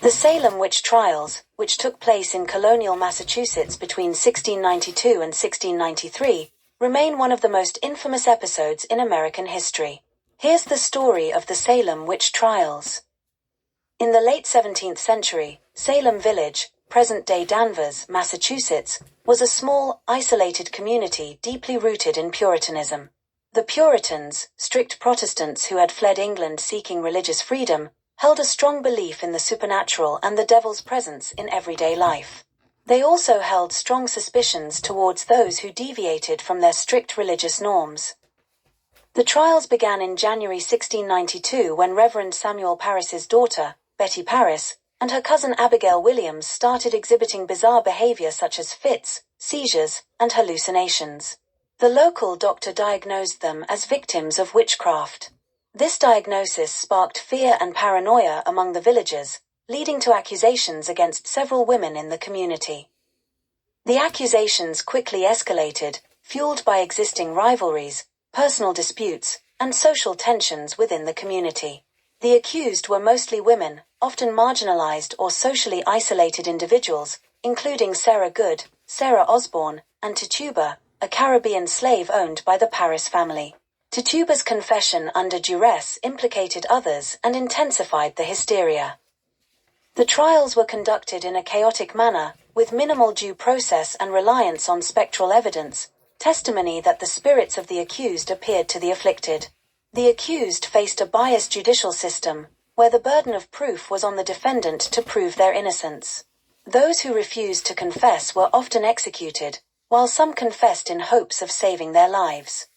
The Salem Witch Trials, which took place in colonial Massachusetts between 1692 and 1693, remain one of the most infamous episodes in American history. Here's the story of the Salem Witch Trials. In the late 17th century, Salem Village, present-day Danvers, Massachusetts, was a small, isolated community deeply rooted in Puritanism. The Puritans, strict Protestants who had fled England seeking religious freedom, held a strong belief in the supernatural and the devil's presence in everyday life. They also held strong suspicions towards those who deviated from their strict religious norms. The trials began in January 1692 when Reverend Samuel Parris's daughter, Betty Parris, and her cousin Abigail Williams started exhibiting bizarre behavior such as fits, seizures, and hallucinations. The local doctor diagnosed them as victims of witchcraft. This diagnosis sparked fear and paranoia among the villagers, leading to accusations against several women in the community. The accusations quickly escalated, fueled by existing rivalries, personal disputes, and social tensions within the community. The accused were mostly women, often marginalized or socially isolated individuals, including Sarah Good, Sarah Osborne, and Tituba, a Caribbean slave owned by the Parris family. Tituba's confession under duress implicated others and intensified the hysteria. The trials were conducted in a chaotic manner, with minimal due process and reliance on spectral evidence, testimony that the spirits of the accused appeared to the afflicted. The accused faced a biased judicial system, where the burden of proof was on the defendant to prove their innocence. Those who refused to confess were often executed, while some confessed in hopes of saving their lives.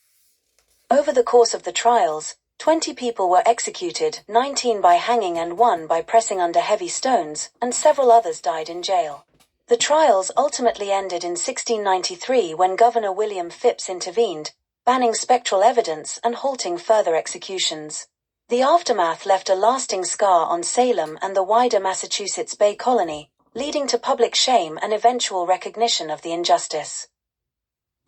Over the course of the trials, 20 people were executed, 19 by hanging and 1 by pressing under heavy stones, and several others died in jail. The trials ultimately ended in 1693 when Governor William Phips intervened, banning spectral evidence and halting further executions. The aftermath left a lasting scar on Salem and the wider Massachusetts Bay Colony, leading to public shame and eventual recognition of the injustice.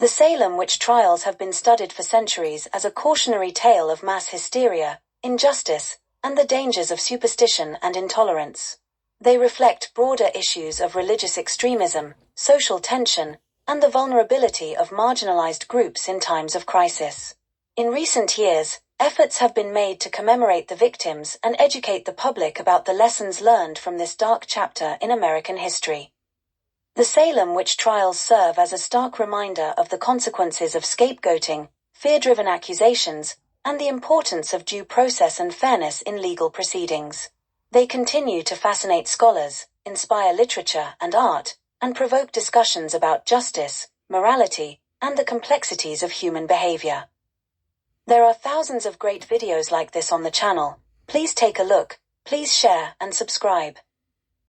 The Salem Witch Trials have been studied for centuries as a cautionary tale of mass hysteria, injustice, and the dangers of superstition and intolerance. They reflect broader issues of religious extremism, social tension, and the vulnerability of marginalized groups in times of crisis. In recent years, efforts have been made to commemorate the victims and educate the public about the lessons learned from this dark chapter in American history. The Salem Witch Trials serve as a stark reminder of the consequences of scapegoating, fear-driven accusations, and the importance of due process and fairness in legal proceedings. They continue to fascinate scholars, inspire literature and art, and provoke discussions about justice, morality, and the complexities of human behavior. There are thousands of great videos like this on the channel. Please take a look, please share and subscribe.